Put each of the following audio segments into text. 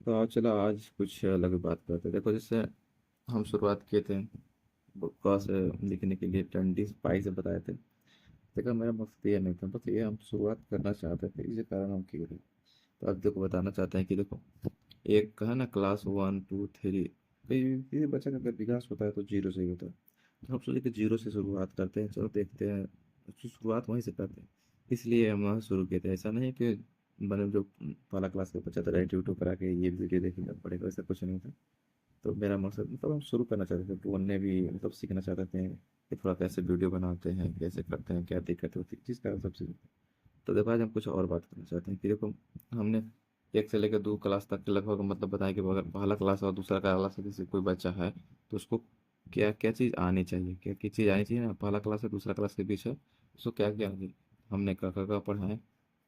तो चलो आज कुछ अलग बात करते हैं। देखो, जैसे हम शुरुआत किए थे क से लिखने के लिए डंडी पाई से बताए थे। देखो, मेरा मकसद ये नहीं था, बस ये हम शुरुआत करना चाहते थे, इसी कारण हम किए थे। तो अब देखो बताना चाहते हैं कि देखो, एक का है ना, क्लास 1 2 3। किसी बच्चे का अगर विकास होता है तो जीरो से ही होता है। तो हम सोचे कि जीरो से शुरुआत करते हैं, चलो देखते हैं। उसकी शुरुआत वहीं से करते हैं, इसलिए हम वहाँ शुरू किए थे। ऐसा नहीं है कि मैंने जो पहला क्लास का बच्चा था यूट्यूब पर आके ये वीडियो देखेगा पड़ेगा, ऐसा कुछ नहीं था। तो मेरा मकसद मतलब हम शुरू करना चाहते थे, बोलने भी मतलब सीखना चाहते थे कि थोड़ा कैसे वीडियो बनाते हैं, कैसे करते हैं, क्या दिक्कत होती है, जिस कारण सब चीज़। तो देखो आज हम कुछ और बात करना चाहते हैं कि देखो, हमने 1 से लेकर 2 क्लास तक के लगभग मतलब बताया कि अगर पहला क्लास और दूसरा क्लास से जैसे कोई बच्चा है तो उसको क्या क्या चीज़ आनी चाहिए, क्या क्या चीज़ आनी चाहिए ना, पहला क्लास और दूसरा क्लास के बीच है, उसको क्या क्या आनी चाहिए। हमने क ख ग पढ़ाएं,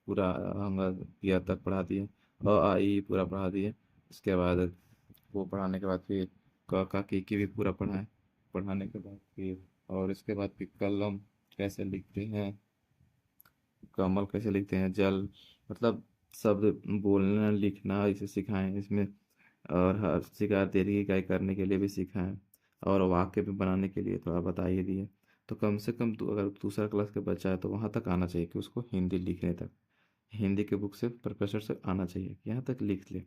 पूरा हम या तक पढ़ा दिए, आ ई पूरा पढ़ा दिए। उसके बाद वो पढ़ाने के बाद फिर क ख की भी पूरा पढ़ाएं। पढ़ाने के बाद फिर और इसके बाद फिर कलम कैसे लिखते हैं, कमल कैसे लिखते हैं, जल मतलब शब्द बोलना लिखना इसे सिखाएं इसमें। और हर शिकार तेरी इकाई करने के लिए भी सिखाएं, और वाक्य भी बनाने के लिए थोड़ा बता ही दिए। तो कम से कम अगर दूसरा क्लास का बच्चा है तो वहाँ तक आना चाहिए कि उसको हिंदी लिखने तक, हिंदी के बुक से प्रोफेसर से आना चाहिए कि यहाँ तक लिख ले।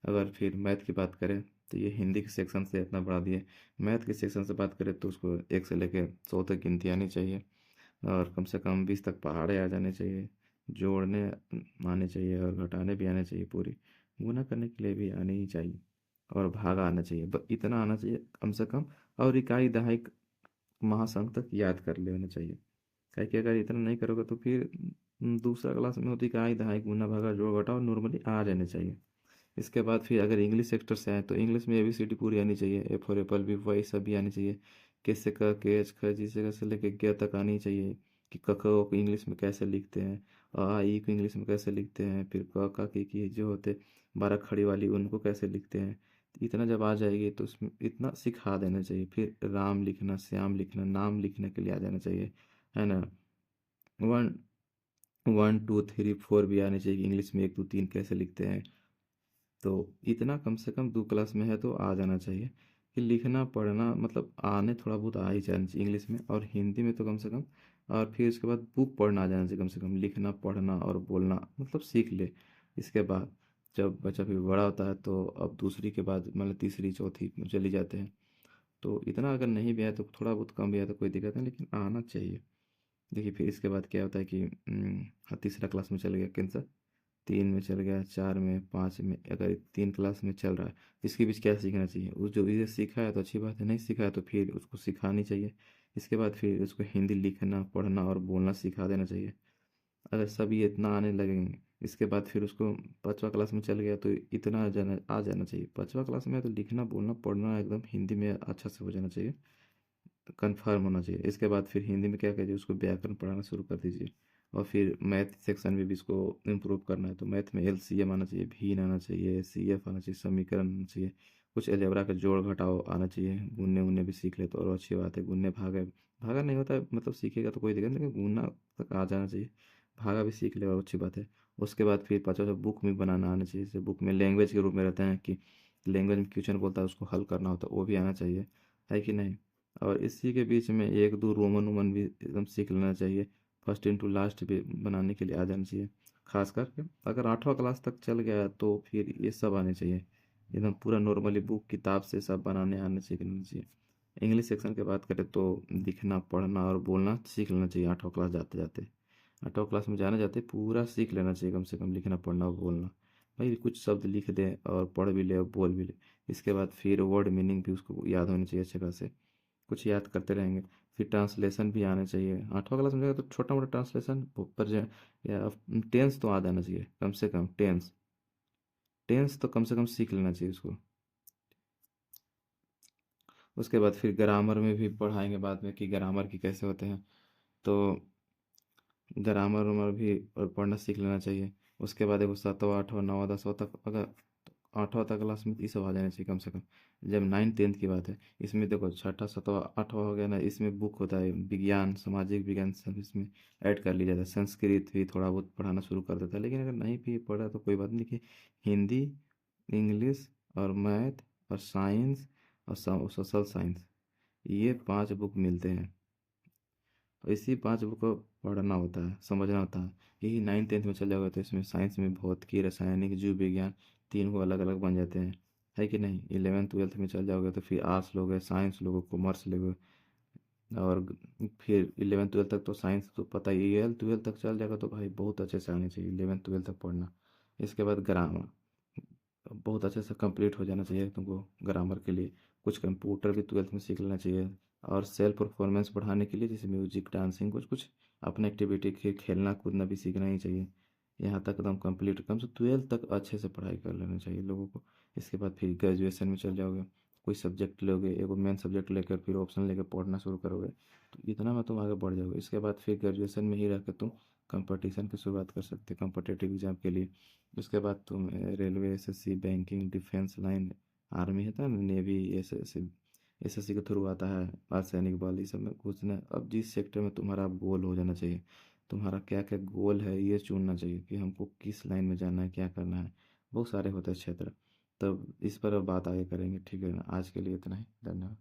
अगर फिर मैथ की बात करें तो ये हिंदी के सेक्शन से इतना बढ़ा दिए। मैथ के सेक्शन से बात करें तो उसको 1 से लेकर 100 तक गिनती आनी चाहिए, और कम से कम 20 तक पहाड़े आ जाने चाहिए, जोड़ने आने चाहिए, और घटाने भी आने चाहिए पूरी, गुना करने के लिए भी आनी ही चाहिए, और भागा आना चाहिए, इतना आना चाहिए कम से कम। और इकाई दहाई महासंघ तक याद कर लेना चाहिए। काहे कि अगर इतना नहीं करोगे तो फिर दूसरा क्लास में होती इकाई दहाई गुना भागा जोड़ घटाव नॉर्मली आ जाने चाहिए। इसके बाद फिर अगर इंग्लिश सेक्टर से आए तो इंग्लिश में एबीसीडी पूरी आनी चाहिए, ए फॉर एप्पल, बी वही सब भी आनी चाहिए। के से क, के एच ख, जी से ग से लेके ग तक आनी चाहिए कि क ख को इंग्लिश में कैसे लिखते हैं, आ ई को इंग्लिश में कैसे लिखते हैं, फिर क क की जो होते 12 खड़ी वाली उनको कैसे लिखते हैं। इतना जब आ जाएगी तो उसमें इतना सिखा देना चाहिए। फिर राम लिखना, श्याम लिखना, नाम लिखने के लिए आ जाना चाहिए, है ना। वन 1 2 3 4 भी आनी चाहिए कि इंग्लिश में 1 2 3 कैसे लिखते हैं। तो इतना कम से कम 2 क्लास में है तो आ जाना चाहिए कि लिखना पढ़ना मतलब आने थोड़ा बहुत आ ही जाना चाहिए इंग्लिश में और हिंदी में तो कम से कम। और फिर उसके बाद बुक पढ़ना आ जाना चाहिए, कम से कम लिखना पढ़ना और बोलना मतलब सीख ले। इसके बाद जब बच्चा फिर बड़ा होता है तो अब दूसरी के बाद मतलब तीसरी चौथी में चली जाते हैं। तो इतना अगर नहीं भी आया तो थोड़ा बहुत कम भी आया तो कोई दिक्कत नहीं, लेकिन आना चाहिए। देखिए फिर इसके बाद क्या होता है कि हाँ, तीसरा क्लास में चल गया कैंसर, 3 में चल गया, 4 में, 5 में, अगर 3 क्लास में चल रहा है इसके बीच क्या सीखना चाहिए। उस जो इसे सीखा है तो अच्छी बात है, नहीं सीखा है तो फिर उसको सिखानी चाहिए। इसके बाद फिर उसको हिंदी लिखना पढ़ना और बोलना सिखा देना चाहिए। अगर सब ये इतना आने लगेंगे इसके बाद फिर उसको 5वां क्लास में चल गया तो इतना आ जाना चाहिए। 5वां क्लास में है तो लिखना बोलना पढ़ना एकदम हिंदी में अच्छा से हो जाना चाहिए, कंफर्म होना चाहिए। इसके बाद फिर हिंदी में क्या कीजिए, उसको व्याकरण पढ़ाना शुरू कर दीजिए। और फिर मैथ सेक्शन में भी इसको इम्प्रूव करना है तो मैथ में एलसीएम आना चाहिए, भीन आना चाहिए, सीएफ आना चाहिए, समीकरण आना चाहिए, कुछ अलजेब्रा का जोड़ घटाव आना चाहिए। गुनने उनने भी सीख ले तो और अच्छी बात है। गुनने भागा भागा नहीं होता है मतलब सीखेगा तो कोई दिक्कत नहीं, लेकिन गुना तक आ जाना चाहिए। भागा भी सीख ले और अच्छी बात है। उसके बाद फिर 5वां बुक में बनाना आना चाहिए, जैसे बुक में लैंग्वेज के रूप में रहते हैं कि लैंग्वेज में क्वेश्चन बोलता है उसको हल करना होता है, वो भी आना चाहिए, है कि नहीं। और इसी के बीच में 1 2 रोमन वोमन भी एकदम सीख लेना चाहिए। फर्स्ट इंटू लास्ट भी बनाने के लिए आ जाना चाहिए। खास करके अगर 8वां क्लास तक चल गया तो फिर ये सब आने चाहिए, एकदम पूरा नॉर्मली बुक किताब से सब बनाने आने सीखना चाहिए। इंग्लिश सेक्शन की बात करें तो लिखना पढ़ना और बोलना सीख लेना चाहिए 8वां क्लास जाते जाते। 8वां क्लास में जाने जाते पूरा सीख लेना चाहिए, कम से कम लिखना पढ़ना और बोलना। भाई कुछ शब्द लिख दे और पढ़ भी ले और बोल भी ले। इसके बाद फिर वर्ड मीनिंग भी उसको याद होनी चाहिए अच्छे खासे, कुछ याद करते रहेंगे। फिर ट्रांसलेशन भी आना चाहिए। 8वां क्लास में जाएगा तो छोटा मोटा ट्रांसलेशन पर जो या टेंस तो आ जाना चाहिए, कम से कम टेंस, टेंस तो कम से कम सीख लेना चाहिए उसको। उसके बाद फिर ग्रामर में भी पढ़ाएंगे बाद में कि ग्रामर की कैसे होते हैं। तो ग्रामर उमर भी और पढ़ना सीख लेना चाहिए। उसके बाद देखो 7वां 8वां 9वां 10वां तक अगर 8वां तक क्लास में ये सब आ जाना चाहिए कम से कम। जब 9 10 की बात है इसमें देखो 6वां 7वां 8वां हो गया ना, इसमें बुक होता है विज्ञान सामाजिक विज्ञान सब इसमें ऐड कर लिया जाता है। संस्कृत भी थोड़ा बहुत पढ़ाना शुरू कर देता है, लेकिन अगर नहीं भी पढ़ा तो कोई बात नहीं कि हिंदी इंग्लिश और मैथ और साइंस और सोशल साइंस, ये 5 बुक मिलते हैं। और इसी 5 बुक को पढ़ना होता है, समझना होता है। यही 9th 10th में चल जाओगे तो इसमें साइंस में भौतिकी, रासायनिक, जीव विज्ञान, 3 को अलग अलग बन जाते हैं, है कि नहीं। 11th 12th में चल जाओगे तो फिर आर्ट्स लोगे, साइंस लोगे, कॉमर्स लोगे। और फिर 11th 12th तक तो साइंस तो पता ही है, 12th तक चल जाएगा तो भाई बहुत अच्छे से आनी चाहिए 11th 12th तक पढ़ना। इसके बाद ग्रामर बहुत अच्छे से कंप्लीट हो जाना चाहिए तुमको। ग्रामर के लिए कुछ कंप्यूटर भी 12th में सीख लेना चाहिए। और सेल्फ परफॉर्मेंस बढ़ाने के लिए जैसे म्यूजिक, डांसिंग, कुछ कुछ अपने एक्टिविटी, खेलना कूदना भी सीखना ही चाहिए। यहाँ तक एकदम कंप्लीट, कम से 12th तक अच्छे से पढ़ाई कर लेना चाहिए लोगों को। इसके बाद फिर ग्रेजुएशन में चल जाओगे, कोई सब्जेक्ट लोगे, एगो मेन सब्जेक्ट लेकर फिर ऑप्शन लेकर पढ़ना शुरू करोगे, तो इतना में तुम आगे बढ़ जाओगे। इसके बाद फिर ग्रेजुएशन में ही रह कर तुम कंपटीशन की शुरुआत कर सकते हो कॉम्पिटिटिव एग्जाम के लिए। उसके बाद तुम railway, SSC, banking, defence line, army है था ना, नेवी, एसएससी, एसएससी के थ्रू आता है, अर्धसैनिक बल, ये सब में घुसना। अब जिस सेक्टर में तुम्हारा गोल हो जाना चाहिए, तुम्हारा क्या क्या गोल है ये चुनना चाहिए कि हमको किस लाइन में जाना है, क्या करना है। बहुत सारे होते हैं क्षेत्र। तब इस पर अब बात आगे करेंगे, ठीक है ना। आज के लिए इतना ही, धन्यवाद।